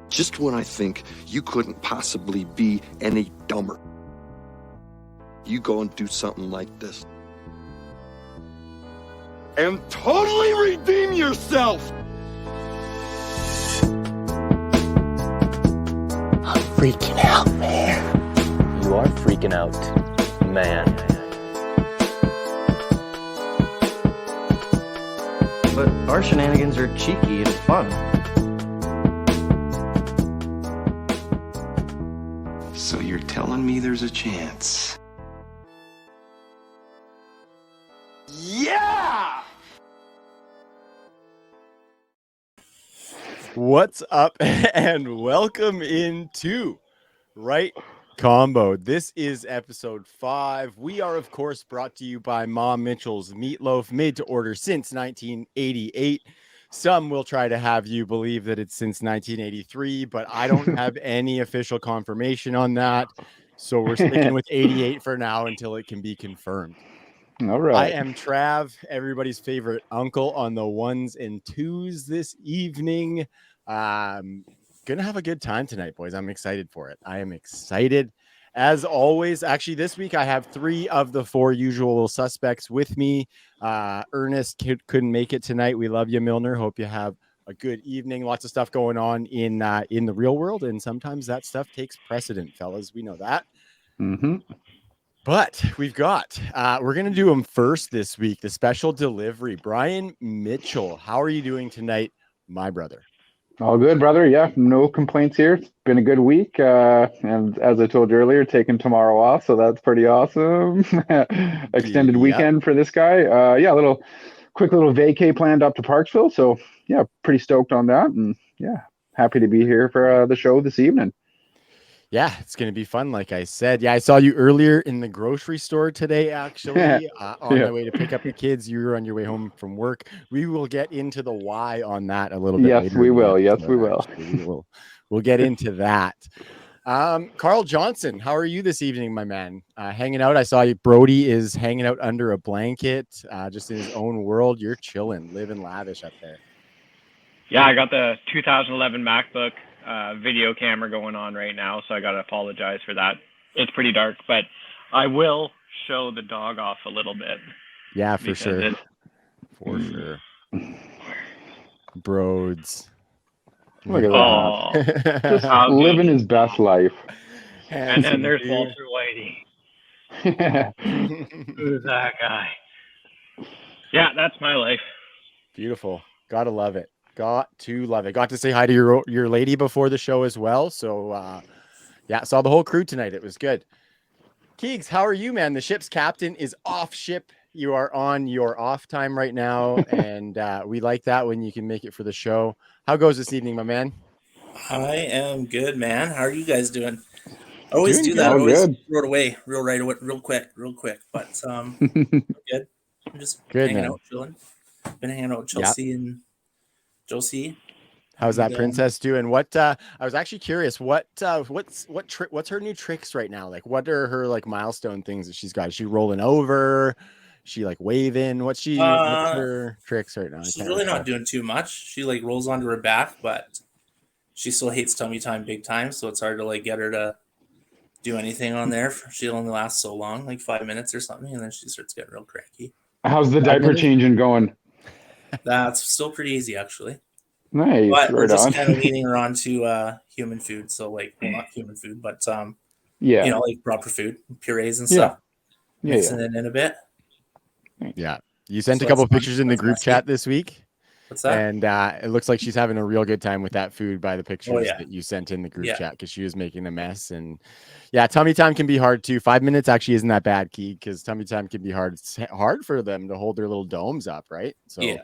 Just when I think you couldn't possibly be any dumber, you go and do something like this. And totally redeem yourself! I'm freaking out, man. You are freaking out, man. But our shenanigans are cheeky and fun. So you're telling me there's a chance? Yeah! What's up and welcome into Right Combo. This is episode 5. We are, of course, brought to you by Mom Mitchell's Meatloaf, made to order since 1988. Some will try to have you believe that it's since 1983, but I don't have any official confirmation on that. So we're sticking with 88 for now until it can be confirmed. All right. I am Trav, everybody's favorite uncle on the ones and twos this evening. Gonna have a good time tonight, boys. I'm excited for it. I am excited. As always, actually, this week I have 3 of the 4 usual suspects with me. Ernest couldn't make it tonight. We love you, Milner. Hope you have a good evening. Lots of stuff going on in the real world, and sometimes that stuff takes precedent, fellas. We know that. Mm-hmm. But we've got, we're going to do them first this week, the special delivery. Brian Mitchell, how are you doing tonight, my brother? All good, brother. Yeah, no complaints here. It's been a good week. And as I told you earlier, taking tomorrow off, so that's pretty awesome. Extended weekend for this guy. Quick little vacay planned up to Parksville. So yeah, pretty stoked on that. And yeah, happy to be here for the show this evening. Yeah, it's going to be fun. Like I said, I saw you earlier in the grocery store today, actually, on my way to pick up the kids. You were on your way home from work. We will get into the why on that a little bit later. Yes, we will. We'll get into that. Carl Johnson, how are you this evening, my man? Hanging out. I saw you. Brody is hanging out under a blanket, just in his own world. You're chilling, living lavish up there. Yeah, I got the 2011 MacBook video camera going on right now, so I got to apologize for that. It's pretty dark, but I will show the dog off a little bit. Yeah, for sure. For sure. Broads. Look at that. Just living his best life. And then there's Walter Whitey. Who's that guy? Yeah, that's my life. Beautiful. Gotta love it. Got to love it. Got to say hi to your lady before the show as well. So, saw the whole crew tonight. It was good. Keegs, how are you, man? The ship's captain is off ship. You are on your off time right now, and we like that when you can make it for the show. How goes this evening, my man? I am good, man. How are you guys doing? I always do that. I always throw it away real quick. But good. I'm just hanging out, chilling. Been hanging out with Chelsea and Josie. How's that princess doing? What I was actually curious, what's her new tricks right now? Like, what are her like milestone things that she's got? Is she rolling over? Is she like waving? What's her tricks right now? She's really not doing too much. She like rolls onto her back, but she still hates tummy time big time, so it's hard to like get her to do anything on there. She only lasts so long, like 5 minutes or something, and then she starts getting real cranky. How's the diaper changing going? That's still pretty easy, actually. Nice. But we're just kind of leaning her on to human food. So, like, well, not human food, but, like proper food, purees and stuff. Mixing it in a bit. Yeah. You sent a couple of pictures in the group chat this week. What's that? And it looks like she's having a real good time with that food by the pictures that you sent in the group chat, because she was making a mess. And yeah, tummy time can be hard too. 5 minutes actually isn't that bad, Key, because tummy time can be hard. It's hard for them to hold their little domes up, right? So yeah.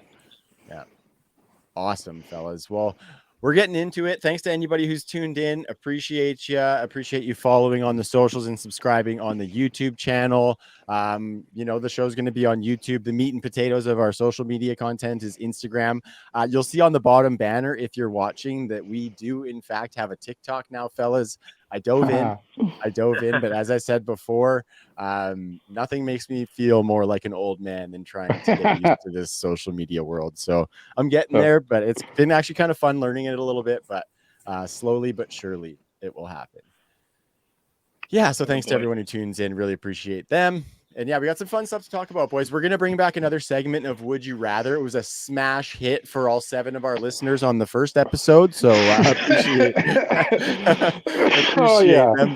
Awesome, fellas. Well, we're getting into it. Thanks to anybody who's tuned in. Appreciate you following on the socials and subscribing on the YouTube channel. The show's going to be on YouTube. The meat and potatoes of our social media content is Instagram. You'll see on the bottom banner, if you're watching, that we do in fact have a TikTok now, fellas. I dove in, but as I said before, nothing makes me feel more like an old man than trying to get used to this social media world. So I'm getting there, but it's been actually kind of fun learning it a little bit, but Slowly but surely, it will happen. Yeah, so thanks to everyone who tunes in. Really appreciate them. And yeah, we got some fun stuff to talk about, boys. We're going to bring back another segment of Would You Rather. It was a smash hit for all 7 of our listeners on the first episode. So I appreciate them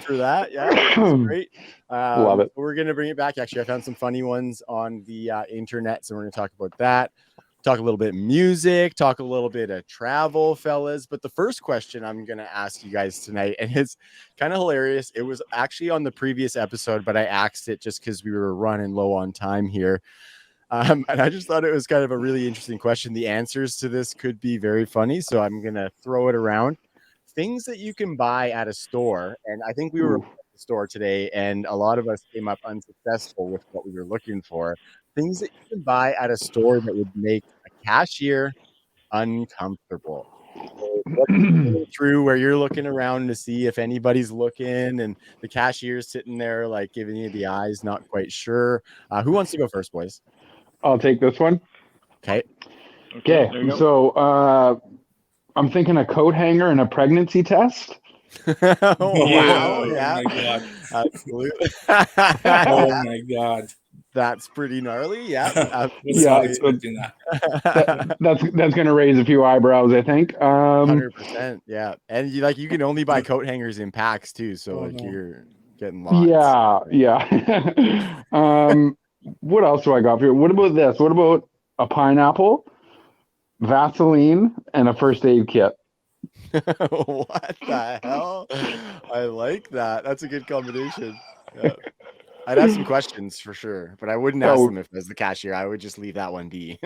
for that. Yeah, it was great. Love it. We're going to bring it back. Actually, I found some funny ones on the internet. So we're going to talk about that. Talk a little bit music, talk a little bit of travel, fellas. But the first question I'm going to ask you guys tonight, and it's kind of hilarious. It was actually on the previous episode, but I axed it just because we were running low on time here. And I just thought it was kind of a really interesting question. The answers to this could be very funny, so I'm going to throw it around. Things that you can buy at a store, and I think we were at the store today, and a lot of us came up unsuccessful with what we were looking for. Things that you can buy at a store that would make a cashier uncomfortable. So through where you're looking around to see if anybody's looking, and the cashier's sitting there like giving you the eyes, not quite sure. Who wants to go first, boys? I'll take this one. Okay. So I'm thinking a coat hanger and a pregnancy test. Wow. Yeah. Oh my God. Absolutely. Oh my God. That's pretty gnarly. Yeah. Not expecting that. That's going to raise a few eyebrows, I think. 100%. Yeah. And you can only buy coat hangers in packs too. So you're getting lots. Yeah. What else do I got for you? What about this? What about a pineapple, Vaseline, and a first aid kit? What the hell? I like that. That's a good combination. Yeah. I'd have some questions for sure, but I wouldn't ask them if I was the cashier. I would just leave that one be.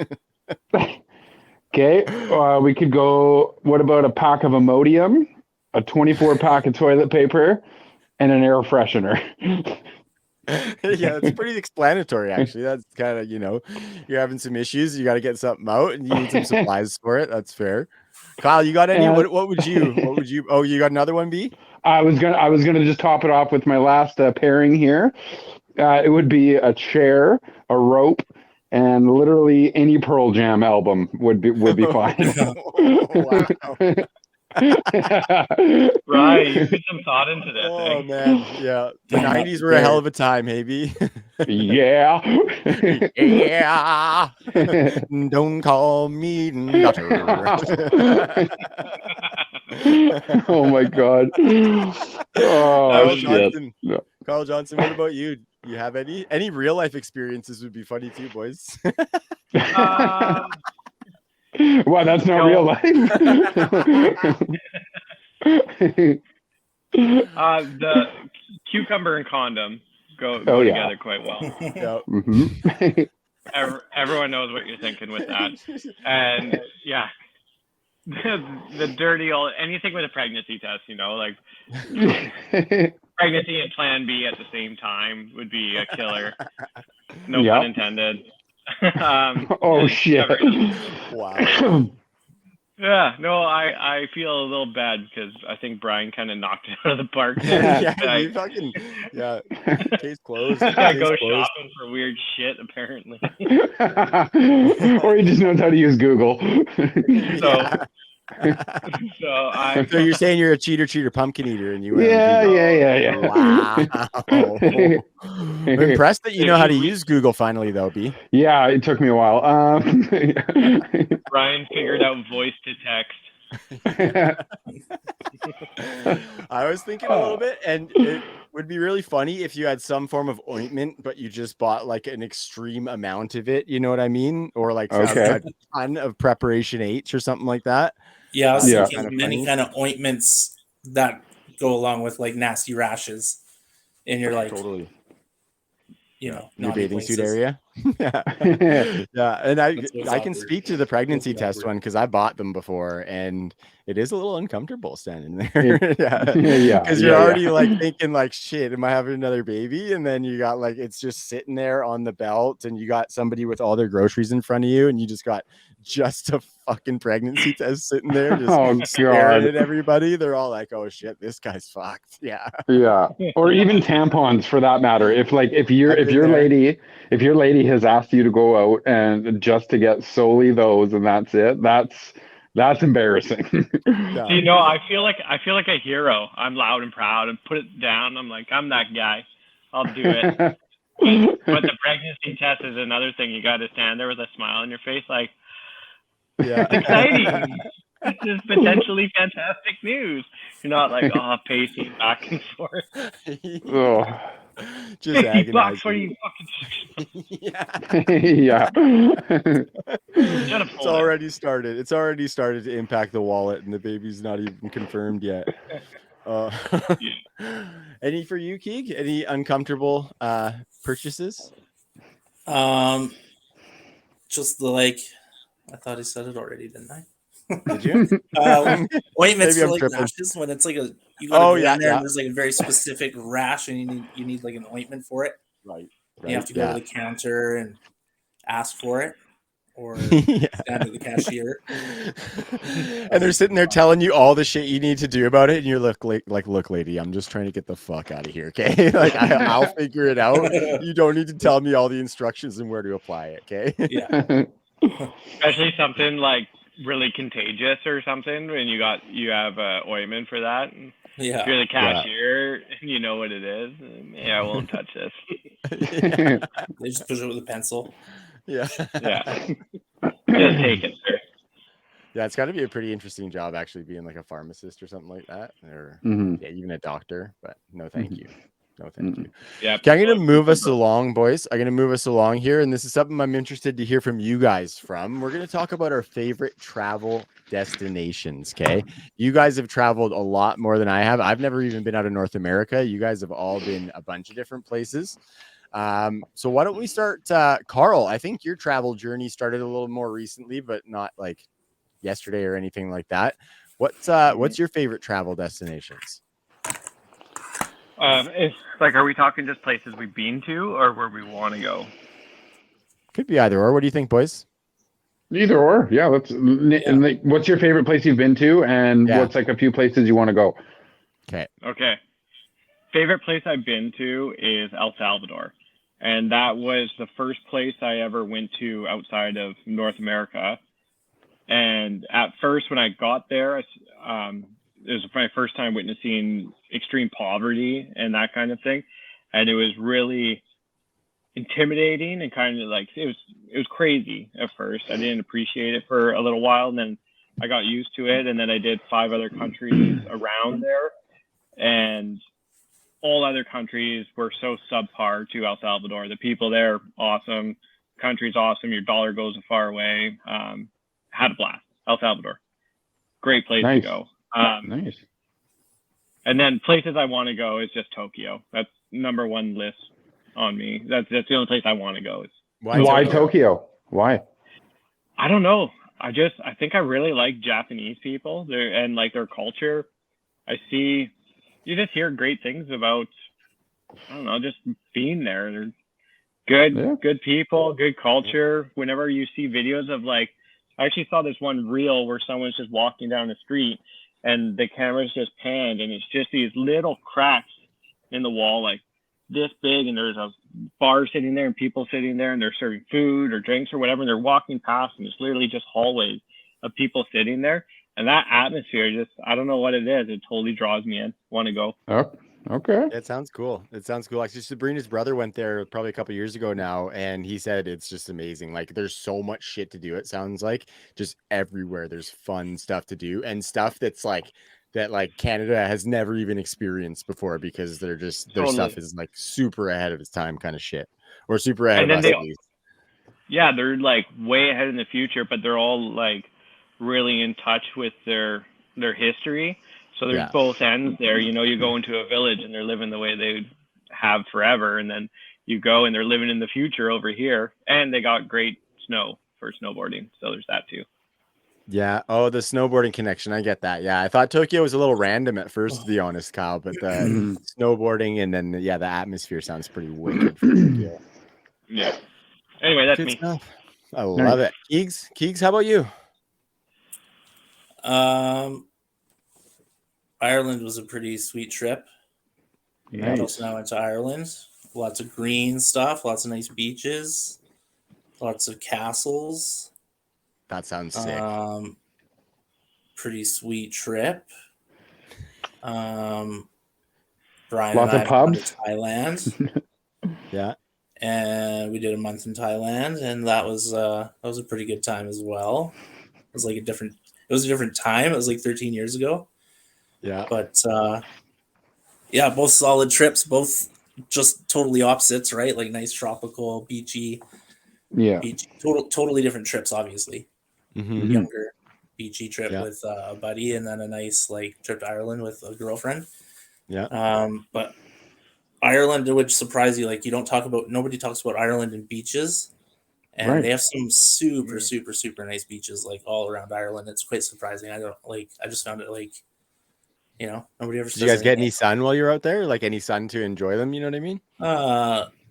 Okay. We could go. What about a pack of Imodium, a 24 pack of toilet paper, and an air freshener? Yeah, it's pretty explanatory, actually. That's kind of, you're having some issues. You got to get something out, and you need some supplies for it. That's fair. Kyle, you got any? What would you? Oh, you got another one, B? I was gonna just top it off with my last pairing here. It would be a chair, a rope, and literally any Pearl Jam album would be fine. Wow. Right, you put some thought into this. Oh man, yeah. The 90s were a hell of a time, maybe. Yeah. Yeah. Don't call me nutter. Oh my God. Oh shit. Carl Johnson, what about you? You have any real life experiences would be funny too, boys. Wow, that's not real life. The cucumber and condom go together quite well. Yep. Mm-hmm. Everyone knows what you're thinking with that. And yeah, the dirty old anything with a pregnancy test, like pregnancy and Plan B at the same time would be a killer. No pun intended. Oh shit! Wow. Yeah, no, I feel a little bad because I think Brian kind of knocked it out of the park. You fucking case closed. I go shopping for weird shit apparently. Or he just knows how to use Google. So you're saying you're a cheater pumpkin eater, and you went yeah. Wow. I'm impressed that you know how to use Google finally, though, B. Yeah, it took me a while. Brian figured out voice to text. I was thinking a little bit, and it would be really funny if you had some form of ointment, but you just bought like an extreme amount of it. You know what I mean? Or like a ton of preparation H or something like that. Yeah, I was thinking any kind of ointments that go along with like nasty rashes in your like totally. Your bathing suit area. Yeah. And I can speak to the pregnancy test one because I bought them before, and it is a little uncomfortable standing there. Because you're already like thinking like, shit, am I having another baby? And then you got like it's just sitting there on the belt, and you got somebody with all their groceries in front of you, and you just got a fucking pregnancy test sitting there just staring at everybody. They're all like, oh shit, this guy's fucked. Yeah. Or even tampons for that matter. If your lady has asked you to go out and just to get solely those and that's it, That's embarrassing. You know, I feel like a hero. I'm loud and proud and put it down. I'm like, I'm that guy. I'll do it. But the pregnancy test is another thing. You got to stand there with a smile on your face, like, Yeah. it's exciting. This is potentially fantastic news. You're not like, oh, pacing back and forth. Oh. Just 50 bucks agonizing. for you fucking. Yeah. Yeah. It's already started. It's already started to impact the wallet, and the baby's not even confirmed yet. Any for you, Keeg? Any uncomfortable purchases? Just the like. I thought I said it already, didn't I? Did you? Ointments Maybe for I'm like tripping. rashes when it's like a you gotta go in there yeah. and there's like a very specific rash and you need like an ointment for it. Right. You have to go to the counter and ask for it or Yeah. stand at the cashier. And they're sitting there telling you all the shit you need to do about it, and you're look, lady, I'm just trying to get the fuck out of here, okay? Like I'll figure it out. You don't need to tell me all the instructions and where to apply it, okay? Yeah. Especially something like really contagious or something, and you have ointment for that. Yeah. If you're the cashier and you know what it is, yeah, I won't touch this. Yeah. They just push it with a pencil. Yeah. Yeah. Just take it, sir. Yeah, it's got to be a pretty interesting job actually being like a pharmacist or something like that, or yeah, even a doctor. But no, thank you. No, thank you. Yeah. Okay, I'm going to move us along, boys. I'm going to move us along here. And this is something I'm interested to hear from you guys from. We're going to talk about our favorite travel destinations. Okay. You guys have traveled a lot more than I have. I've never even been out of North America. You guys have all been a bunch of different places. So why don't we start, Carl? I think your travel journey started a little more recently, but not like yesterday or anything like that. What's your favorite travel destinations? It's like, are we talking just places we've been to or where we want to go? Could be either or. What do you think, boys? Either or. Yeah. Like, what's your favorite place you've been to, and what's like a few places you want to go? Okay. Favorite place I've been to is El Salvador. And that was the first place I ever went to outside of North America. And at first, when I got there, it was my first time witnessing extreme poverty and that kind of thing. And it was really intimidating and kind of like, it was crazy at first. I didn't appreciate it for a little while. And then I got used to it. And then I did 5 other countries around there. And all other countries were so subpar to El Salvador. The people there, awesome. Country's awesome. Your dollar goes a far way. Had a blast. El Salvador. Great place to go. Nice. And then places I want to go is just Tokyo. That's number one list on me. That's the only place I want to go. Why Tokyo? Why? I don't know. I think I really like Japanese people and like their culture. You just hear great things about, I don't know, just being there. They're good people, good culture. Whenever you see videos of like, I actually saw this one reel where someone's just walking down the street and the camera's just panned and it's just these little cracks in the wall, like this big. And there's a bar sitting there and people sitting there and they're serving food or drinks or whatever. And they're walking past and it's literally just hallways of people sitting there. And that atmosphere, I don't know what it is. It totally draws me in. Want to go. Oh, okay. It sounds cool. Actually, Sabrina's brother went there probably a couple years ago now, and he said it's just amazing. Like, there's so much shit to do. It sounds like just everywhere. There's fun stuff to do and stuff that's like that, like Canada has never even experienced before because their stuff is like super ahead of its time, kind of shit, or super ahead of us at least. Yeah, they're like way ahead in the future, but they're all like really in touch with their history. So there's both ends there. You know, you go into a village and they're living the way they have forever. And then you go and they're living in the future over here. And they got great snow for snowboarding. So there's that too. Yeah. Oh, the snowboarding connection. I get that. Yeah. I thought Tokyo was a little random at first, to be honest, Kyle. But the snowboarding and then, the atmosphere sounds pretty wicked for Tokyo. Yeah. Anyway, that's me. Stuff. I love it. Keegs, how about you? Ireland was a pretty sweet trip. Nice. Also, I went to Ireland. Lots of green stuff, lots of nice beaches, lots of castles. That sounds sick. pretty sweet trip. Brian Lots and of I went pubs. to Thailand. Yeah. And we did a month in Thailand, and that was a pretty good time as well. It was a different time. It was like 13 years ago. Yeah. But yeah, both solid trips, both just totally opposites, right? Like nice tropical, beachy, Yeah. totally different trips, obviously. Mhm. Younger beachy trip Yeah. with a buddy, and then a nice trip to Ireland with a girlfriend. Yeah. But Ireland would surprise you. Nobody talks about Ireland and beaches, and Right. they have some super, super, super nice beaches all around Ireland. It's quite surprising. I just found it nobody ever Did says you guys get anything. any sun while you were out there? Like any sun to enjoy them? You know what I mean?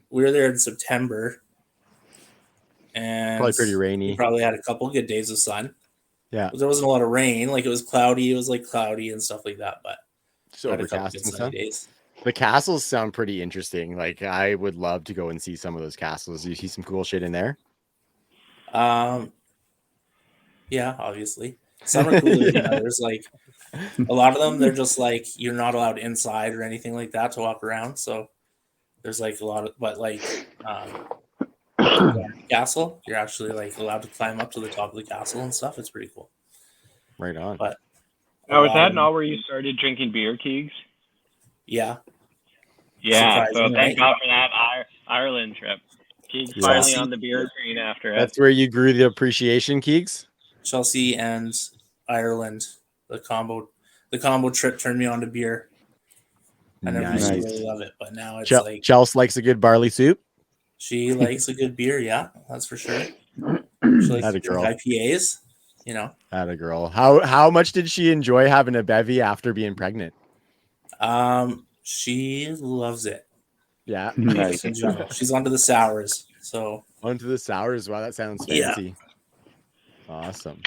We were there in September, and Probably pretty we rainy. probably had a couple good days of sun. Yeah. There wasn't a lot of rain. It was cloudy. It was cloudy and stuff like that, but So had a couple overcast good and sunny stuff. days. The castles sound pretty interesting. Like I would love to go and see some of those castles. You see some cool shit in there? Yeah, obviously. Some are cooler than others. A lot of them, they're just you're not allowed inside or anything like that to walk around. So there's a lot of, but castle, you're actually allowed to climb up to the top of the castle and stuff. It's pretty cool. Right on. But Now, was that not where you started drinking beer, Keegs? yeah. Yeah, so Surprising, thank right? God for that Ireland trip. Keegs Yeah. finally on the beer train after it. That's where you grew the appreciation, Keegs? Chelsea and Ireland, the combo trip turned me on to beer. I never used to Nice. really love it, but now it's Chelsea likes a good barley soup. she likes a good beer. Yeah, that's for sure. She likes Atta to drink girl. IPAs. Atta girl. How much did she enjoy having a bevy after being pregnant? She loves it. Yeah. Nice. In general. She's onto the sours. So Onto the sours. Wow, that sounds Yeah. fancy. Awesome.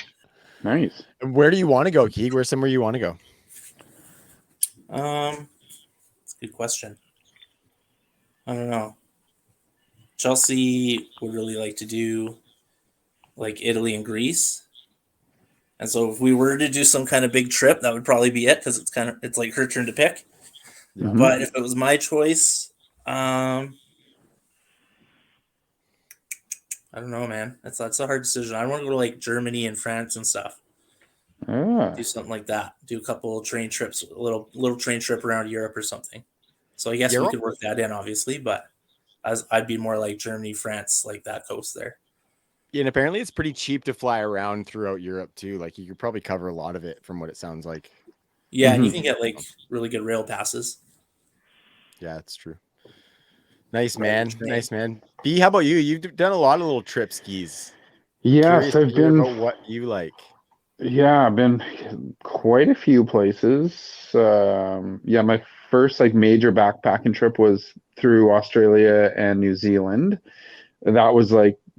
Nice. And where do you want to go, Keeg? Where's somewhere you want to go? it's a good question. I don't know. Chelsea would really like to do Italy and Greece. And so if we were to do some kind of big trip, that would probably be it because it's her turn to pick. Yeah. Mhm. But if it was my choice, I don't know, man. That's a hard decision. I want to go to Germany and France and stuff. Ah. Do something like that. Do a couple of train trips, a little train trip around Europe or something. So I guess we could work that in, obviously, but I'd be more like Germany, France, that coast there. Yeah, and apparently it's pretty cheap to fly around throughout Europe too. You could probably cover a lot of it from what it sounds like. Yeah, and you can get really good rail passes. Yeah, that's true. Nice, man. Nice, man. B, how about you? You've done a lot of little trip skis. Yes, I've been about what you like. Yeah, I've been quite a few places. My first major backpacking trip was through Australia and New Zealand. That was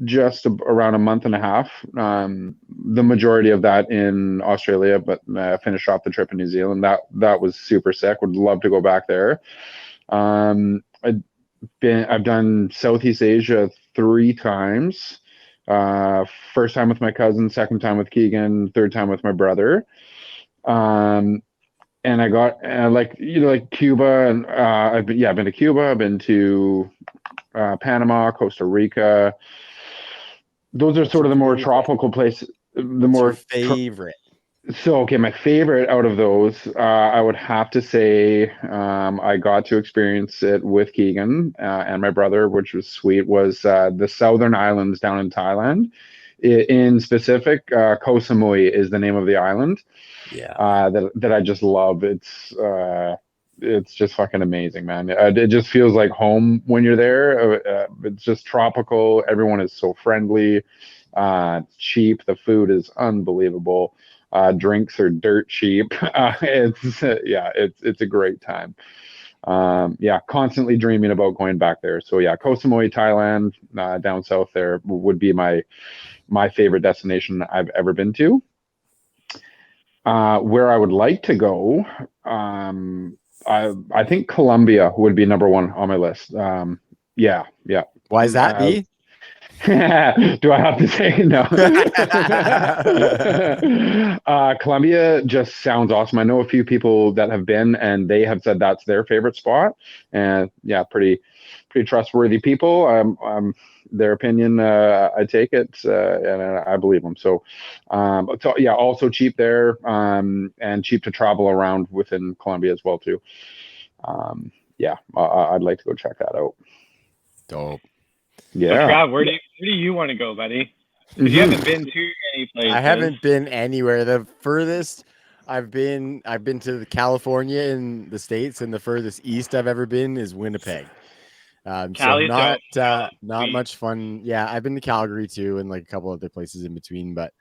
just around a month and a half. The majority of that in Australia, but finished off the trip in New Zealand. That was super sick. Would love to go back there. I've done Southeast Asia 3 times. First time with my cousin, second time with Keegan, third time with my brother. And I got Cuba, and I've been to Cuba. I've been to Panama, Costa Rica. Those are sort of the more tropical places. Favorite. Okay, my favorite out of those, I would have to say, I got to experience it with Keegan and my brother, which was sweet, was the Southern Islands down in Thailand. In specific, Koh Samui is the name of the island. Yeah. That I just love. It's just fucking amazing, man. It just feels like home when you're there. It's just tropical. Everyone is so friendly. Cheap. The food is unbelievable. Drinks are dirt cheap. It's a great time. Constantly dreaming about going back there. So yeah, Koh Samui, Thailand, down south there would be my favorite destination I've ever been to. Where I would like to go, I think Colombia would be number 1 on my list. Why is that, B? Do I have to say no? Columbia just sounds awesome. I know a few people that have been, and they have said that's their favorite spot. And yeah, pretty trustworthy people. Their opinion, I take it, and I believe them. So yeah, also cheap there, and cheap to travel around within Columbia as well too. Yeah, I'd like to go check that out. Dope. Yeah. So Trav, where do you want to go, buddy? Because you haven't been to any places. I haven't been anywhere. The furthest I've been to California in the States, and the furthest east I've ever been is Winnipeg. So Cali's not sweet. much fun. Yeah, I've been to Calgary too, and like a couple other places in between, but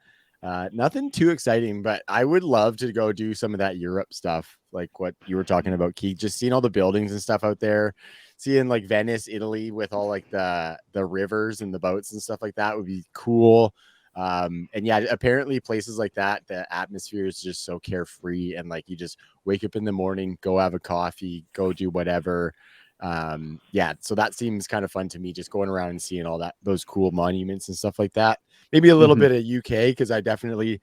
nothing too exciting. But I would love to go do some of that Europe stuff, like what you were talking about, Keith. Just seeing all the buildings and stuff out there, seeing like Venice, Italy, with all like the rivers and the boats and stuff like that would be cool. And yeah, apparently places like that, the atmosphere is just so carefree, and like you just wake up in the morning, go have a coffee, go do whatever. Yeah, so that seems kind of fun to me, just going around and seeing all those cool monuments and stuff like that. Maybe a little bit of UK, because I definitely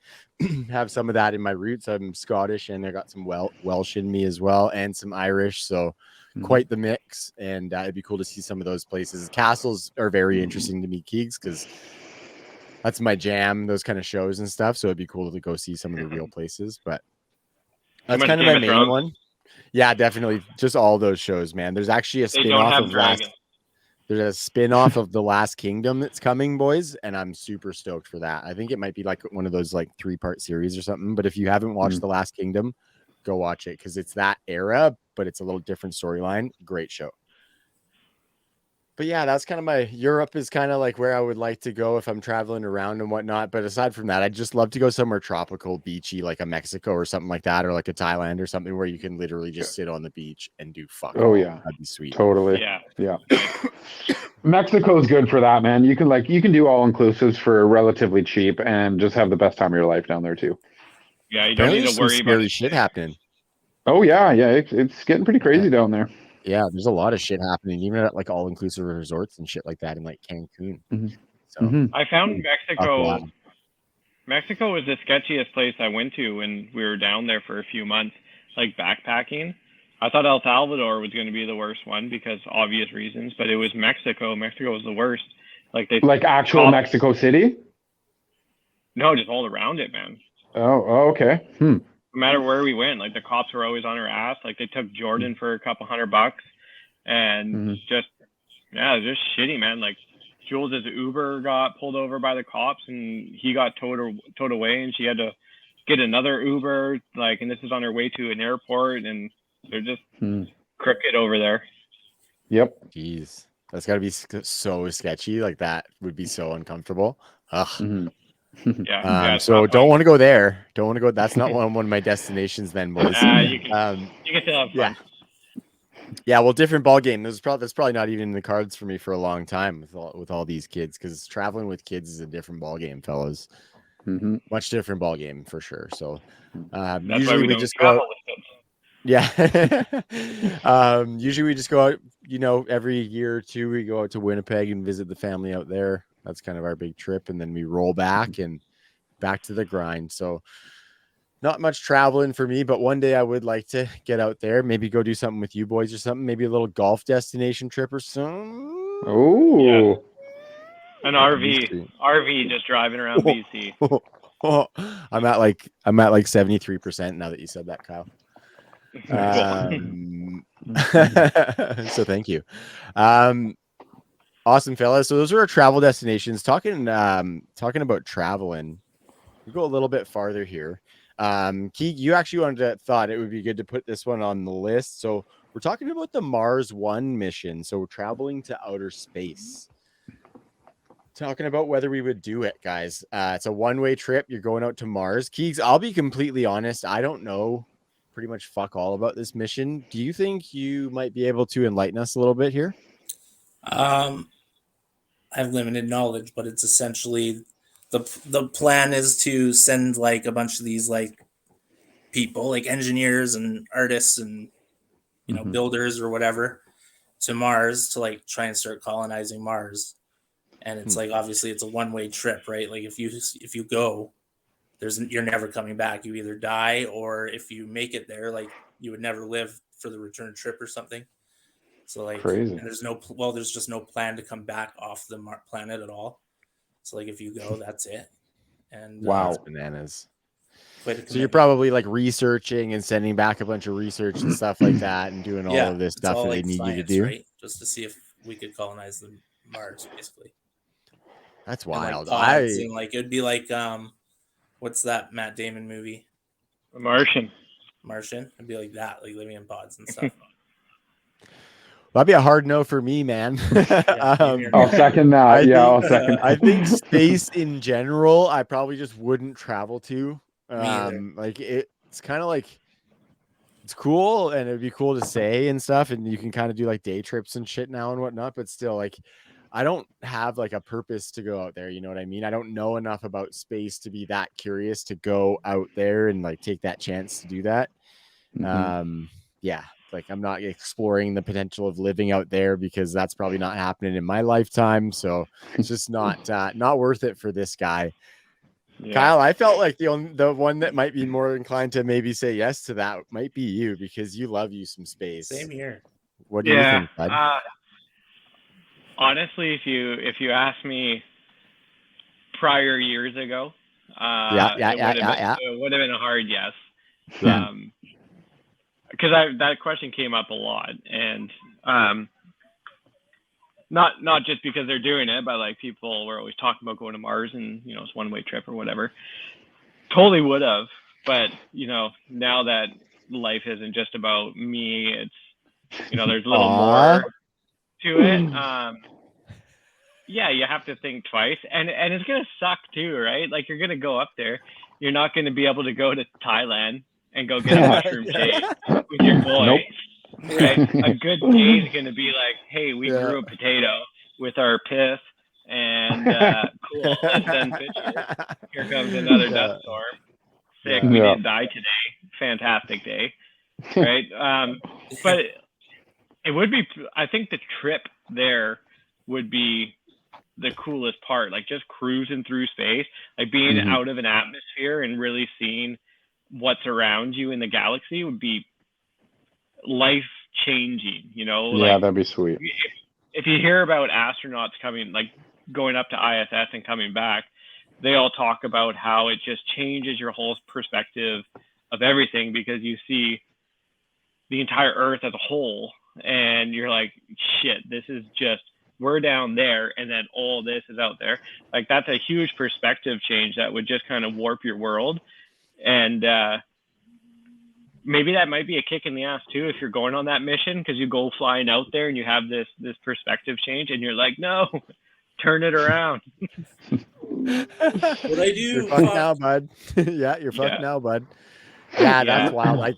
have some of that in my roots. I'm Scottish, and I got some Welsh in me as well, and some Irish, so quite the mix. And it'd be cool to see some of those places. Castles are very interesting to me, Keegs, because that's my jam, those kind of shows and stuff. So it'd be cool to go see some of the real places. But that's kind of my main one. Yeah, definitely. Just all those shows, man. There's actually a spin-off of There's a spin-off of The Last Kingdom that's coming, boys, and I'm super stoked for that. I think it might be like one of those like 3-part series or something. But if you haven't watched The Last Kingdom, go watch it, because it's that era, but it's a little different storyline. Great show. But yeah, that's kind of Europe is kind of like where I would like to go if I'm traveling around and whatnot. But aside from that, I'd just love to go somewhere tropical, beachy, like a Mexico or something like that, or like a Thailand or something where you can literally just sit on the beach and do fuck. Oh yeah, that'd be sweet. Totally. Yeah. Mexico's good for that, man. You can do all inclusives for relatively cheap and just have the best time of your life down there too. Yeah, you don't need to worry about shit happening. Oh yeah, it's getting pretty crazy down there. Yeah, there's a lot of shit happening, even at like all-inclusive resorts and shit like that in like Cancun. So I found Mexico. Mexico was the sketchiest place I went to when we were down there for a few months, like backpacking. I thought El Salvador was going to be the worst one because obvious reasons, but it was Mexico. Mexico was the worst. Like actual Mexico City? No, just all around it, man. Oh, okay. No matter where we went, like the cops were always on our ass. Like they took Jordan for a couple $100, and just shitty, man. Like Jules' Uber got pulled over by the cops, and he got towed away, and she had to get another Uber. Like, and this is on her way to an airport, and they're just crooked over there. Yep. Jeez, that's got to be so sketchy. Like that would be so uncomfortable. Ugh. So don't want to go there. Don't want to go. That's not one of my destinations then, boys. You can still have fun. Yeah. Well, different ball game. That's probably not even in the cards for me for a long time with all these kids, because traveling with kids is a different ball game, fellas. Much different ball game for sure. So usually we just go out. Yeah. Usually we just go out, every year or two we go out to Winnipeg and visit the family out there. That's kind of our big trip. And then we roll back and back to the grind. So not much traveling for me, but one day I would like to get out there, maybe go do something with you boys or something, maybe a little golf destination trip or something. Oh, yeah. An RV just driving around BC. I'm at like 73% now that you said that, Kyle. So thank you. Awesome, fellas. So those are our travel destinations. Talking about traveling, we go a little bit farther here. Keeg, you actually thought it would be good to put this one on the list. So we're talking about the Mars One mission. So we're traveling to outer space. Talking about whether we would do it, guys. It's a one-way trip. You're going out to Mars. Keegs, I'll be completely honest. I don't know pretty much fuck all about this mission. Do you think you might be able to enlighten us a little bit here? I have limited knowledge, but it's essentially the plan is to send like a bunch of these like people, like engineers and artists and builders or whatever, to Mars to like try and start colonizing Mars. And it's like, obviously it's a one-way trip, right? Like if you go, you're never coming back. You either die, or if you make it there, like you would never live for the return trip or something. So like, Crazy. and there's just no plan to come back off the planet at all. So like if you go, that's it. And Wow. That's bananas. Quite a So you're commitment. probably like researching and sending back a bunch of research and stuff like that, and doing all of this it's stuff all that like they need science, you to do. right? Just to see if we could colonize the Mars, basically. That's And like wild. pods, and like it'd be like what's that Matt Damon movie? Martian. It'd be like that, like living in pods and stuff. That'd be a hard no for me, man. I'll second that. I'll second. I think space in general, I probably just wouldn't travel to. Like it's kind of like, it's cool and it'd be cool to say and stuff, and you can kind of do like day trips and shit now and whatnot, but still, like, I don't have like a purpose to go out there. You know what I mean? I don't know enough about space to be that curious to go out there and like take that chance to do that. Yeah, like I'm not exploring the potential of living out there because that's probably not happening in my lifetime. So it's just not worth it for this guy. Yeah. Kyle, I felt like the one that might be more inclined to maybe say yes to that might be you, because you love you some space. Same here. What do you think, bud? Honestly, if you asked me prior years ago, it would have been a hard yes. Yeah. Because that question came up a lot, and not just because they're doing it, but like people were always talking about going to Mars and it's one-way trip or whatever. Totally would have, but now that life isn't just about me, it's there's a little more to it. Yeah, you have to think twice, and it's gonna suck too, right? Like you're gonna go up there, you're not gonna be able to go to Thailand and go get a mushroom shake with your boy. Nope. Right? A good day is going to be like, hey, we grew a potato with our pith, and cool, let's send pictures. Here comes another dust storm. Sick, we didn't die today. Fantastic day, right? But it would be, I think the trip there would be the coolest part, like just cruising through space, like being out of an atmosphere and really seeing what's around you in the galaxy would be life changing, that'd be sweet. If you hear about astronauts coming, like going up to ISS and coming back, they all talk about how it just changes your whole perspective of everything, because you see the entire Earth as a whole and you're like, shit, this is just, we're down there and then all this is out there. Like that's a huge perspective change that would just kind of warp your world. And maybe that might be a kick in the ass too if you're going on that mission, because you go flying out there and you have this perspective change and you're like, no, turn it around. What I do? You're fucked now, bud. Yeah, you're fucked now, bud. Yeah, that's wild. Like,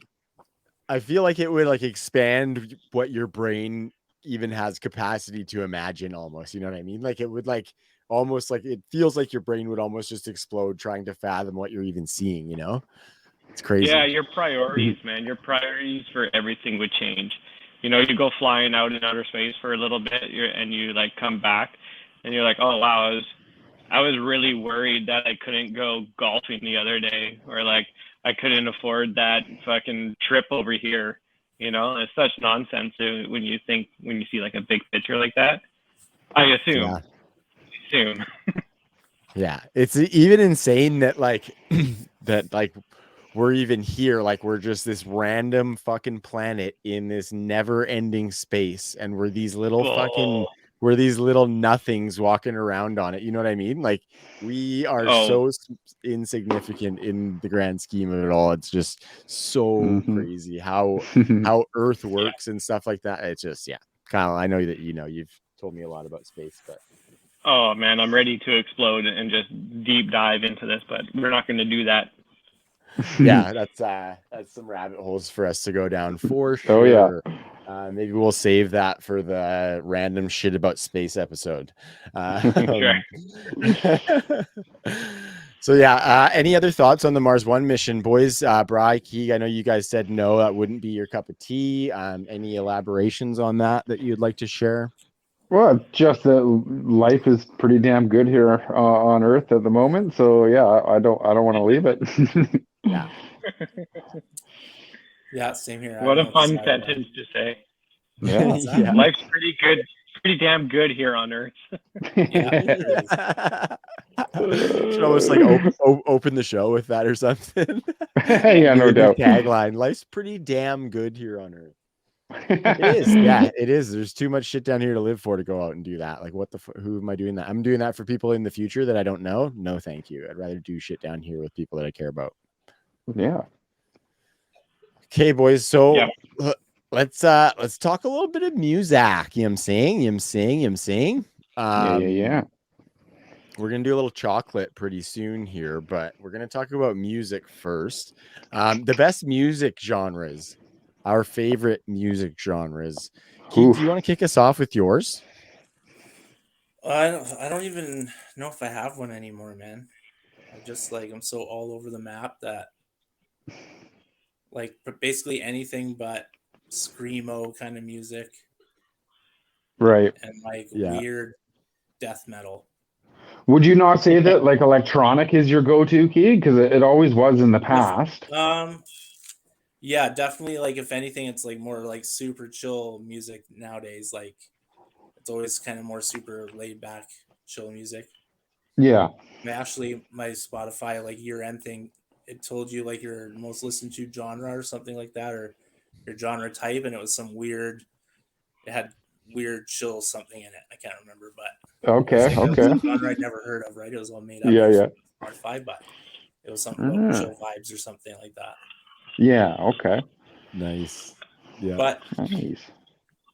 I feel like it would like expand what your brain even has capacity to imagine almost. You know what I mean? Like it would like almost like, it feels like your brain would almost just explode trying to fathom what you're even seeing, It's crazy. Yeah, your priorities, man. Your priorities for everything would change. You go flying out in outer space for a little bit, and you like come back, and you're like, oh wow, I was really worried that I couldn't go golfing the other day, or like I couldn't afford that fucking trip over here. It's such nonsense when you see like a big picture like that. I assume. Yeah, it's even insane that like we're even here, like we're just this random fucking planet in this never-ending space, and we're these little nothings walking around on it. You know what I mean? Like we are so insignificant in the grand scheme of it all. It's just so crazy how Earth works and stuff like that. It's just Kyle, I know that you've told me a lot about space, but oh man, I'm ready to explode and just deep dive into this, but we're not going to do that. Yeah, that's some rabbit holes for us to go down for sure. Oh yeah. Maybe we'll save that for the random shit about space episode. So any other thoughts on the Mars One mission, boys? Bri, Keeg, I know you guys said no, that wouldn't be your cup of tea. Any elaborations on that you'd like to share? Well, it's just that life is pretty damn good here on Earth at the moment. So yeah, I don't want to leave it. Yeah. Yeah, same here. I What don't a know what to fun say. sentence to say. Yeah. Exactly. Yeah. Life's pretty good, pretty damn good here on Earth. Yeah, it is. Should almost like open the show with that or something. Yeah, no New doubt. tagline. Life's pretty damn good here on Earth. It is. Yeah, it is. There's too much shit down here to live for to go out and do that. Like, what the who am I doing that? I'm doing that for people in the future that I don't know. No, thank you. I'd rather do shit down here with people that I care about. Yeah. Okay, boys. So Yeah. let's talk a little bit of music. You know what I'm saying? Yeah. We're gonna do a little chocolate pretty soon here, but we're gonna talk about music first. The best music genres, our favorite music genres. Keith, Oof. do you want to kick us off with yours? I don't even know if I have one anymore, man. I'm so all over the map that but basically anything but screamo kind of music Right. and like Yeah. weird death metal. Would you not say that like electronic is your go-to key? Because it always was in the past. Yeah, definitely. Like if anything, it's like more like super chill music nowadays. Like it's always kind of more super laid back, chill music. Yeah. Actually, my Spotify like year-end thing, it told you like your most listened to genre or something like that, or your genre type, and it was some weird. It had weird chill something in it. I can't remember, but Okay. it was a genre I'd never heard of. Right, it was all made up. Yeah. Spotify, but it was something about chill vibes or something like that. Yeah. Okay. Nice. Yeah. But nice.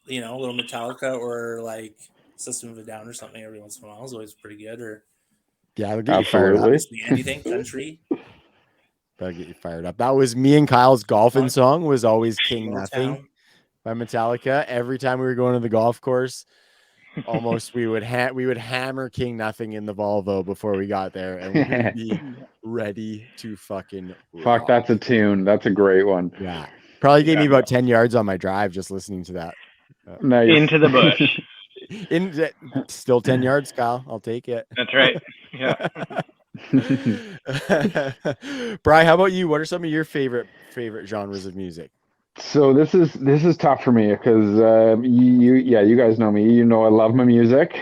You know, a little Metallica or like System of a Down or something every once in a while is always pretty good. Or yeah, it'll get you fired up. Obviously, anything country. That'll get you fired up. That was me and Kyle's golfing song. Was always King Nothing by Metallica. Every time we were going to the golf course, almost we would hammer King Nothing in the Volvo before we got there, and we would be ready to fucking rock. Fuck, that's a tune. That's a great one. Yeah, probably gave me about 10 yards on my drive just listening to that. Nice. Into the bush. Still 10 yards, Kyle. I'll take it. That's right. Yeah. Bri, how about you? What are some of your favorite genres of music? So this is tough for me because you guys know me. You know I love my music.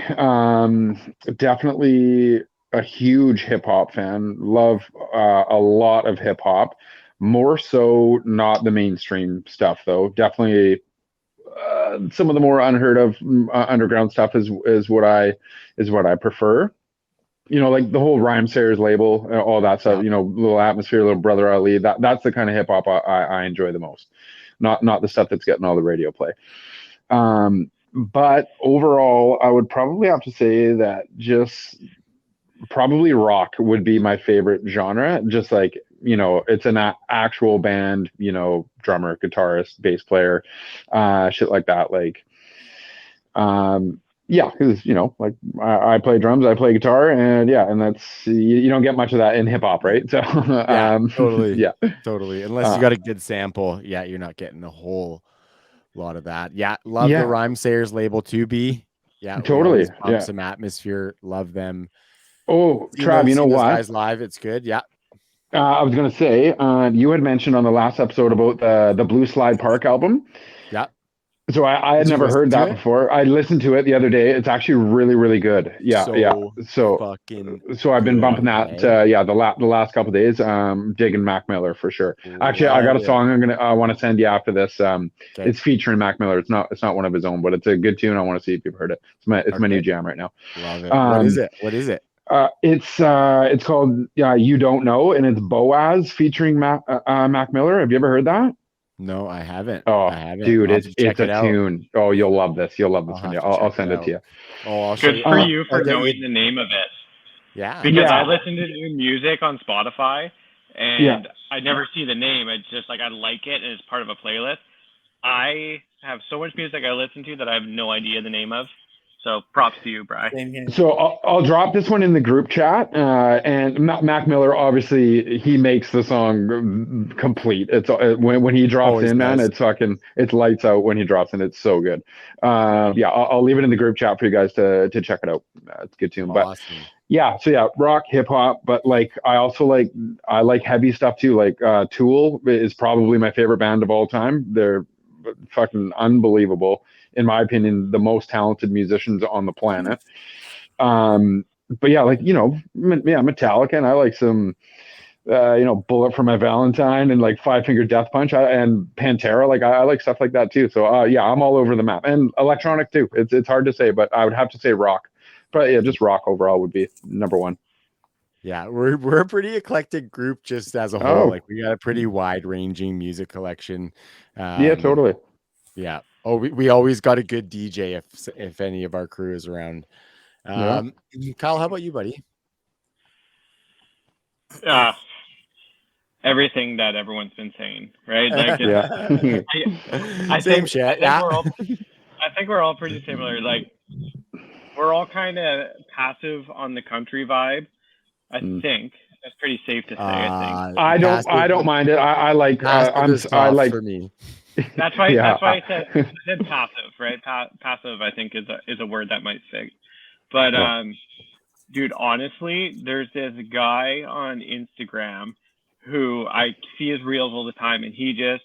Definitely a huge hip hop fan. Love a lot of hip hop. More so not the mainstream stuff though. Definitely some of the more unheard of underground stuff is what I prefer. You know, like the whole Rhymesayers label, all that stuff. You know, little atmosphere, little Brother Ali. That's the kind of hip hop I enjoy the most. Not the stuff that's getting all the radio play. But overall, I would probably have to say that just probably rock would be my favorite genre. Just like, you know, it's an actual band, you know, drummer, guitarist, bass player, shit like that. Like, yeah, because, you know, like I play drums, I play guitar, and yeah, and that's you don't get much of that in hip hop, right? So yeah, totally, yeah, totally. Unless you got a good sample, yeah, you're not getting a whole lot of that. Yeah, love the Rhymesayers label too. Yeah, totally. Pump some atmosphere. Love them. Oh, Trav, you know what? Guys live, it's good. Yeah. I was gonna say, you had mentioned on the last episode about the Blue Slide Park album. Yeah. So I had never heard that before. I listened to it the other day. It's actually really, really good. Yeah, So I've been bumping that. The last couple of days. Digging Mac Miller for sure. Actually, I got a song I want to send you after this. It's featuring Mac Miller. It's not one of his own, but it's a good tune. I want to see if you've heard it. It's my new jam right now. Love it. What is it? It's called You Don't Know, and it's Boaz featuring Mac Miller. Have you ever heard that? No, I haven't. Oh, I haven't. Dude, it's a tune. Oh, you'll love this. I'll send it to you. Oh, good for you for knowing the name of it. Yeah. Because I listen to new music on Spotify, and I never see the name. It's just like I like it, and it's part of a playlist. I have so much music I listen to that I have no idea the name of. So props to you, Bri. Same here. So I'll drop this one in the group chat. And Mac Miller, obviously, he makes the song complete. It's when he drops Always in, man, does. it's lights out when he drops in. It's so good. Yeah, I'll leave it in the group chat for you guys to check it out. It's a good tune. But Awesome. yeah, so yeah, rock, hip hop, but like I like heavy stuff too. Like Tool is probably my favorite band of all time. They're fucking unbelievable, in my opinion, the most talented musicians on the planet. But yeah, like Metallica, and I like some Bullet for My Valentine and like Five Finger Death Punch and Pantera. Like I like stuff like that too. So yeah, I'm all over the map, and electronic too. It's hard to say, but I would have to say rock. But yeah, just rock overall would be number one. Yeah, we're a pretty eclectic group just as a whole. Oh. Like we got a pretty wide ranging music collection. Yeah, totally. Yeah. Oh, we always got a good DJ if any of our crew is around. Kyle, how about you, buddy? Everything that everyone's been saying, right? Like, I same shit. Yeah. I think we're all pretty similar. Like, we're all kind of passive on the country vibe. I think that's pretty safe to say. I don't mind it. I like. I like for me. That's why. That's why I said passive, right? Passive, I think, is a word that might fit. But dude, honestly, there's this guy on Instagram who I see his reels all the time, and he just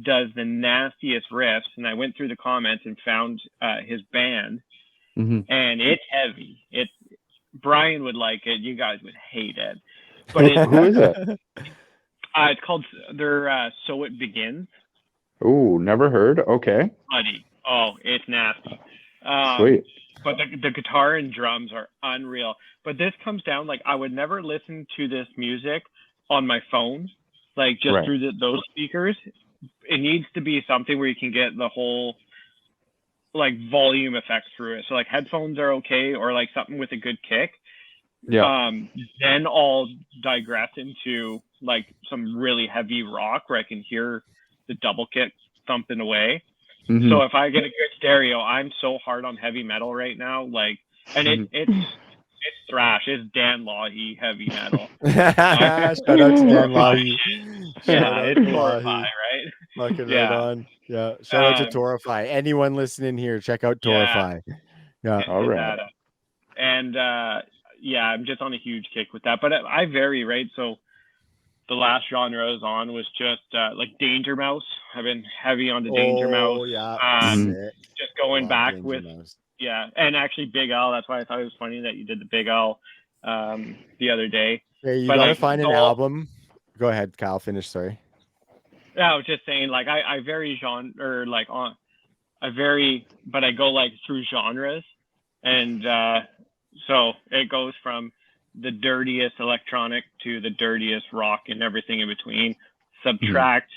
does the nastiest riffs. And I went through the comments and found his band, and it's heavy. Brian would like it. You guys would hate it. But who is it? It's called. They're So It Begins. Ooh, never heard. Okay. Buddy. Oh, it's nasty. Sweet. But the guitar and drums are unreal. But this comes down, like, I would never listen to this music on my phone, like just through those speakers. It needs to be something where you can get the whole like volume effect through it. So like headphones are okay, or like something with a good kick. Yeah. Then I'll digress into like some really heavy rock where I can hear the double kick thumping away. So if I get a good stereo, I'm so hard on heavy metal right now. Like, and it's thrash. It's Dan Lahi heavy metal. Shout out to Dan Lahi. Yeah, it's Torify, right? Fucking right on. Yeah. Shout out to Torify. Anyone listening here, check out Torify. Yeah. All right. And I'm just on a huge kick with that. But I vary, right? So the last genre I was on was just like Danger Mouse. I've been heavy on the Danger Mouse. Yeah. Just going back Danger with Mouse. and actually Big L. That's why I thought it was funny that you did the Big L the other day. Hey, you gotta find an album. Go ahead, Kyle. Finish. Sorry. Yeah, I was just saying, like I vary genre, or like I vary, but I go like through genres, and so it goes from the dirtiest electronic to the dirtiest rock and everything in between. Subtract,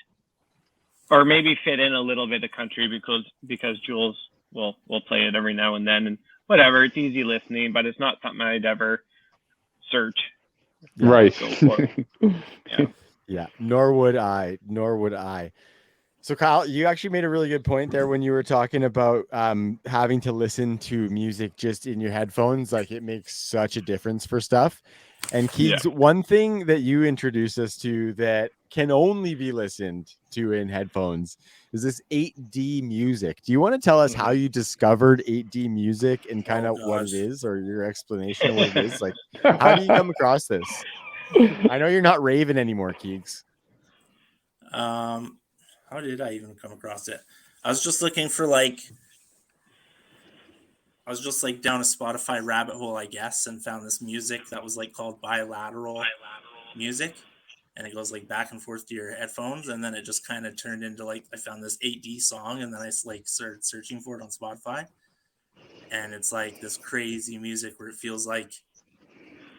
or maybe fit in a little bit of country because Jules will play it every now and then, and whatever. It's easy listening, but it's not something I'd ever search. Right. Yeah. Nor would I. So Kyle, you actually made a really good point there when you were talking about having to listen to music just in your headphones. Like it makes such a difference for stuff. And Keegs, one thing that you introduced us to that can only be listened to in headphones is this 8D music. Do you want to tell us how you discovered 8D music and kind of what it is, or your explanation of what it is? Like, how do you come across this? I know you're not raving anymore, Keegs. How did I even come across it? I was just looking for like down a Spotify rabbit hole, I guess, and found this music that was like called bilateral music, and it goes like back and forth to your headphones, and then it just kind of turned into like I found this 8D song, and then I like started searching for it on Spotify, and it's like this crazy music where it feels like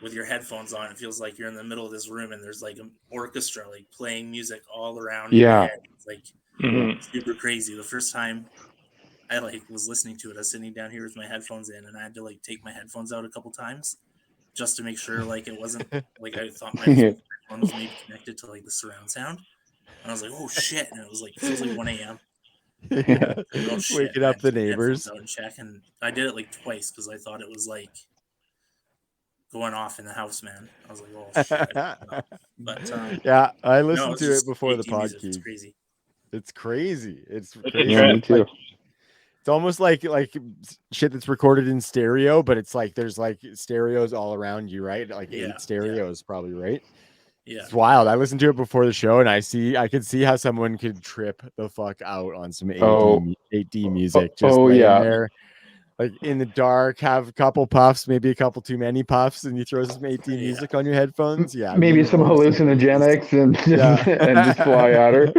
with your headphones on, it feels like you're in the middle of this room and there's like an orchestra like playing music all around your head. It's like super crazy. The first time I like was listening to it, I was sitting down here with my headphones in, and I had to like take my headphones out a couple times just to make sure like it wasn't like I thought my headphones maybe connected to like the surround sound. And I was like, oh shit. And it was like, it feels like 1 a.m. Yeah. Oh, shit, Waking I up had the to keep headphones neighbors. out and check, and I did it like twice because I thought it was like going off in the house, man. I was like, oh shit. No. But Yeah, I no, listened it's to it just before the 18 music. It's podcast. crazy. It's crazy. It's It's a crazy. Yeah, me trip. too. It's almost like shit that's recorded in stereo, but it's like there's like stereos all around you, right? Like Yeah, 8 stereos, probably, right? Yeah. It's wild. I listened to it before the show, and I could see how someone could trip the fuck out on some 8D music, just laying yeah. there, like in the dark, have a couple puffs, maybe a couple too many puffs, and you throw some 8D music on your headphones. Yeah, Maybe me some most hallucinogenics and just, Yeah. and just fly at her.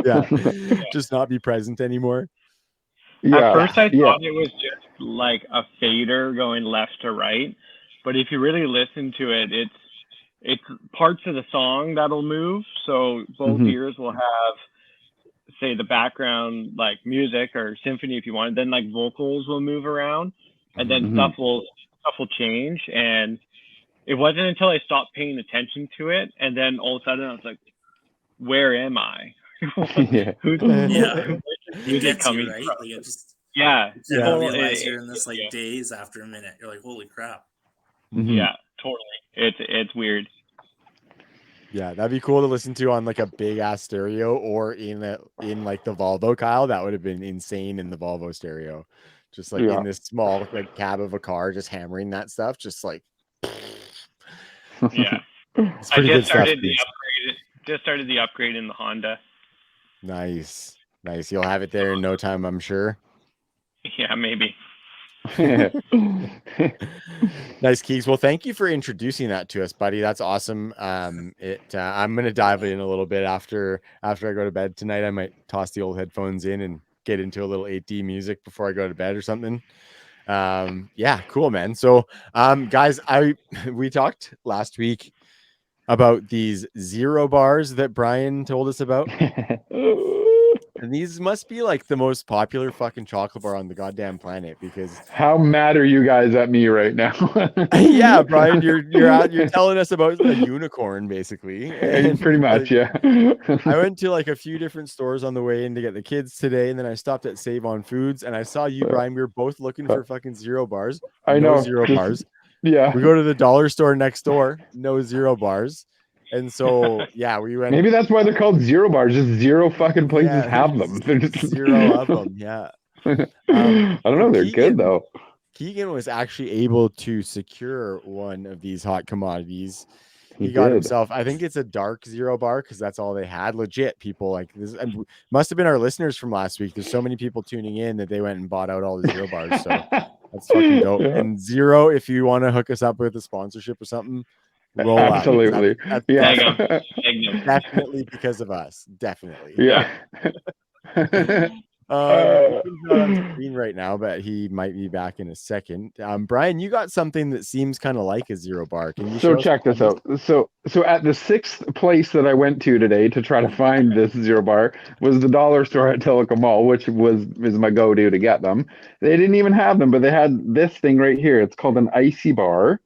yeah, just not be present anymore. Yeah. At first, I yeah. thought it was just like a fader going left to right, but if you really listen to it, it's parts of the song that'll move. So both Mhm. ears will have, say, the background like music or symphony if you want. Then like vocals will move around, and then Mhm. stuff will change. And it wasn't until I stopped paying attention to it, and then all of a sudden I was like, "Where am I? Yeah. Who's Yeah. It music gets coming you, right? from?" Like it just Yeah, you Yeah. don't totally. realize you're in this like daze after a minute. You're like, holy crap. Mhm. Yeah, totally. It's weird. Yeah, that'd be cool to listen to on like a big ass stereo or in like the Volvo, Kyle. That would have been insane in the Volvo stereo. Just like Yeah. in this small like cab of a car, just hammering that stuff, just like Yeah. it's I pretty good just stuff. started the Keeks. upgrade. Just started the upgrade in the Honda. Nice. You'll have it there in no time, I'm sure. Yeah, maybe. Nice, Keeks. Well, thank you for introducing that to us, buddy. That's awesome. I'm gonna dive in a little bit after I go to bed tonight. I might toss the old headphones in and get into a little 8D music before I go to bed or something. Yeah, cool, man. So, guys, we talked last week about these zero bars that Brian told us about. And these must be like the most popular fucking chocolate bar on the goddamn planet because How mad are you guys at me right now? yeah, Brian, you're telling us about a unicorn basically. And pretty much, yeah. I went to like a few different stores on the way in to get the kids today, and then I stopped at Save on Foods and I saw you, Brian. We were both looking for fucking zero bars. I No know. zero bars. Yeah. We go to the dollar store next door, no zero bars. And so, yeah, we went. Maybe that's why they're called zero bars. Just zero fucking places Yeah, have them. They're just zero of them. Yeah. I don't know. They're good though. Keegan was actually able to secure one of these hot commodities. He He got did. himself, I think it's a dark zero bar because that's all they had. Legit people like this, and must have been our listeners from last week. There's so many people tuning in that they went and bought out all the zero bars. So that's fucking dope. Yeah. And zero, if you want to hook us up with a sponsorship or something, roll up. Absolutely. That's Yeah. definitely because of us. Definitely. Yeah. He's not on screen right now, but he might be back in a second. Brian, you got something that seems kind of like a zero bar. Can you So show us check what this out. So at the 6th place that I went to today to try to find this zero bar was the dollar store at Tellico Mall, which is my go-to to get them. They didn't even have them, but they had this thing right here. It's called an icy bar,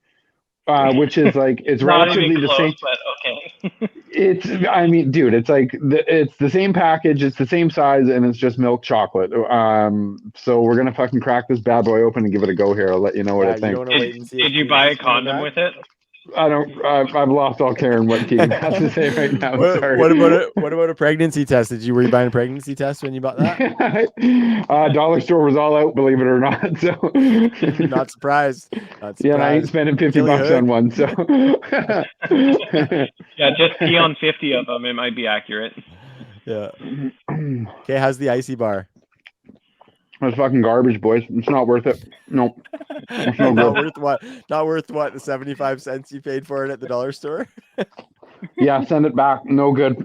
which is like it's Not relatively even the close, same. but okay. I mean, dude, it's like it's the same package, it's the same size, and it's just milk chocolate. So we're gonna fucking crack this bad boy open and give it a go here. I'll let you know what I you think. don't want to wait and see. Did you buy a condom with it? I don't. I've lost all care in what Keegan has to say right now. Sorry. What about a pregnancy test? Were you buying a pregnancy test when you bought that? Dollar store was all out, believe it or not. So Not surprised. yeah, and I ain't spending $50 Hood. on one. So Yeah, just pee on 50 of them. It might be accurate. Yeah. Okay, how's the icy bar? that's fucking garbage, boys. It's not worth it. Nope. It's no Not good. worth what? Not worth what? The 75 cents you paid for it at the dollar store? Yeah, send it back. No good.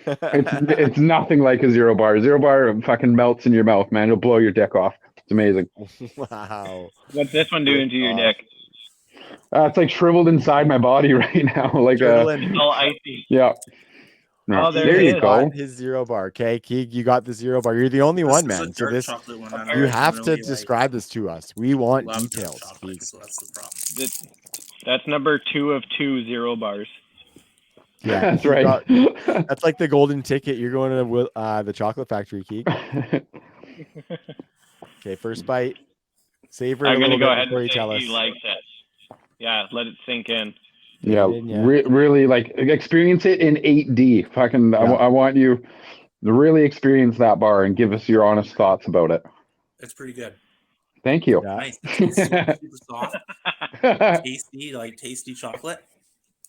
it's nothing like a zero bar. Zero bar fucking melts in your mouth, man. It'll blow your dick off. It's amazing. Wow. What's this one doing to your dick? It's like shriveled inside my body right now. Like It's all icy. yeah. Oh, there there it you is. go. His zero bar. Okay, Keeg, you got the zero bar. You're the only one, man. So this chocolate one. you have to describe this to us. We want love details. dark Keeg. chocolate, so that's the problem. That's number 2 of 2 zero bars. Yeah, That's you right. that's like the golden ticket. You're going to the chocolate factory, Keeg. Okay, first bite. Savor it I'm a going to little go bit ahead and before you say tell us. he likes it. Yeah, let it sink in. Yeah, really like experience it in 8D. Fucking, Yeah. I want you to really experience that bar and give us your honest thoughts about it. It's pretty good. Thank you. Yeah. Nice. It's super, super soft. Tasty, like tasty chocolate.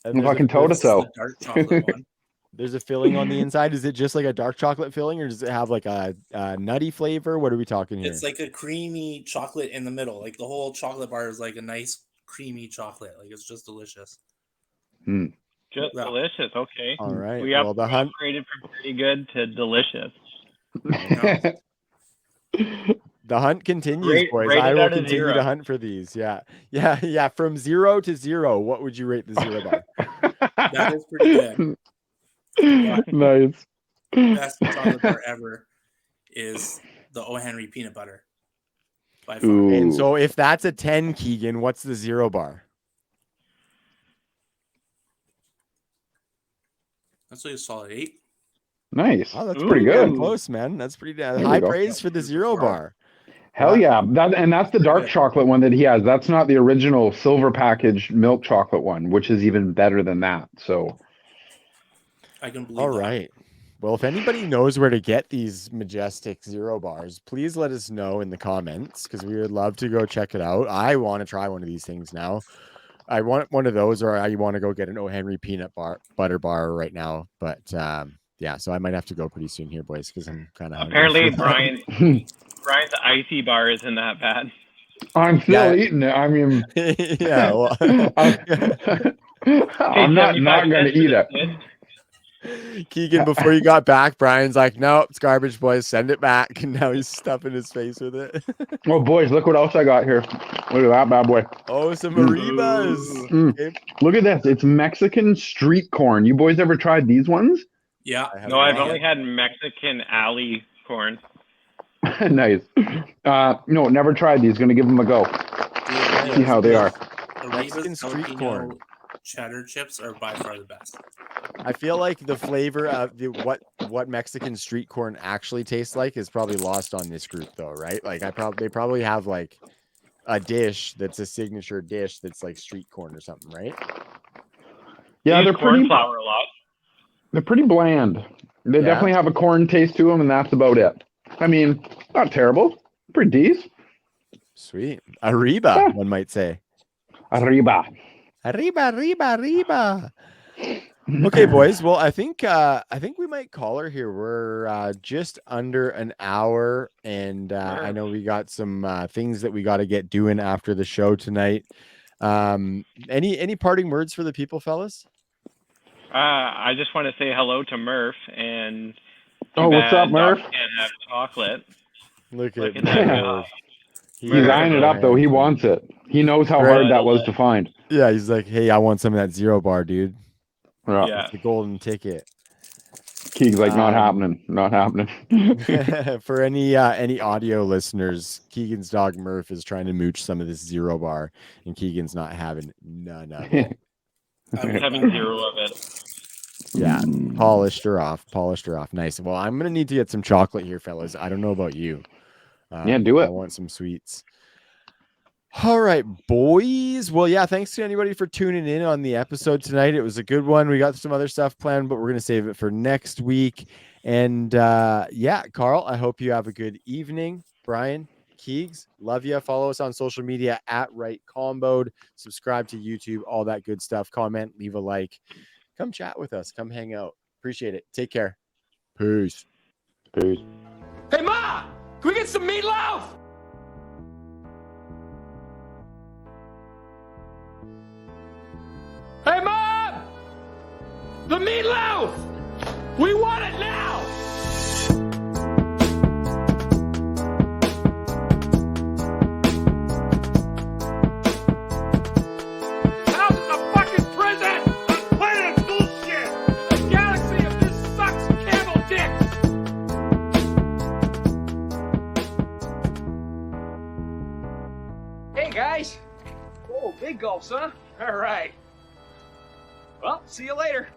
And there's Fucking told us This is so. the dark chocolate one. There's a filling on the inside. Is it just like a dark chocolate filling, or does it have like a nutty flavor? What are we talking here? It's like a creamy chocolate in the middle. Like the whole chocolate bar is like a nice creamy chocolate. Like it's just delicious. Just Yeah. delicious. Okay. All right. We Well, the hunt. upgraded from pretty good to delicious. The hunt continues, boys. Rate I it will out of continue 0. to hunt for these. Yeah. From 0 to 0, what would you rate the 0 bar? That is pretty good. Nice. Best chocolate bar ever is the O. Henry peanut butter. By far. Ooh. And so, if that's a 10, Keegan, what's the 0 bar? That's like a solid 8. Nice. Oh, that's Ooh. pretty good. Ooh. Close, man. That's pretty we high go. praise for the 0 bar. Hell yeah. That's the dark chocolate one that he has. That's not the original silver packaged milk chocolate one, which is even better than that. So I can believe All that. right. Well, if anybody knows where to get these majestic 0 bars, please let us know in the comments because we would love to go check it out. I want to try one of these things now. I want one of those, or I want to go get an O. Henry peanut butter bar right now. But yeah, so I might have to go pretty soon here, boys, because I'm kind of Apparently, Brian's icy bar isn't that bad. I'm still eating it. I mean, yeah. Well, I'm not going to eat it. Keegan, before you got back, Brian's like, no, it's garbage, boys. Send it back. And now he's stuffing his face with it. Oh, boys, look what else I got here. Look at that bad boy. Oh, some Maribas. Okay. Look at this. It's Mexican street corn. You boys ever tried these ones? Yeah. No, I've only had Mexican alley corn. Nice. No, never tried these. Going to give them a go. See how they are. The Mexican Ravens street jalapeno corn. cheddar chips are by far the best. I feel like the flavor of what Mexican street corn actually tastes like is probably lost on this group, though, right? Like they probably have like a dish that's a signature dish that's like street corn or something, right? Yeah, they're corn pretty. flour a lot. They're pretty bland. They definitely have a corn taste to them, and that's about it. I mean, not terrible. Pretty decent. Sweet. Arriba, one might say. Arriba. Arriba. Okay, boys. Well, I think we might call her here. We're just under an hour, and I know we got some things that we got to get doing after the show tonight. Any parting words for the people, fellas? I just want to say hello to Murph and. What's up, Murph? Can't have chocolate. Look at at that Murph. guy. He's eyeing it up, though. He wants it. He knows how hard that was to find. Yeah, he's like, hey, I want some of that 0 bar, dude. Yeah. It's the golden ticket. Keeg's like, not happening. Not happening. For any audio listeners, Keegan's dog Murph is trying to mooch some of this 0 bar, and Keegan's not having none of it. I'm having 0 of it. Yeah, polished her off. Nice. Well, I'm gonna need to get some chocolate here, fellas. I don't know about you. Yeah, do it. I want some sweets. All right, boys. Well, yeah, thanks to anybody for tuning in on the episode tonight. It was a good one. We got some other stuff planned, but we're going to save it for next week. And yeah, Carl, I hope you have a good evening. Brian, Keegs, love you. Follow us on social media at Right Comboed. Subscribe to YouTube, all that good stuff. Comment, leave a like. Come chat with us. Come hang out. Appreciate it. Take care. Peace. Peace. Hey, Ma! Can we get some meatloaf? Hey, Mom! The meatloaf! We want it now! House is a fucking prison! I'm playing bullshit! The galaxy of this sucks camel dicks! Hey, guys! Oh, big gulps, huh? All right. Well, see you later.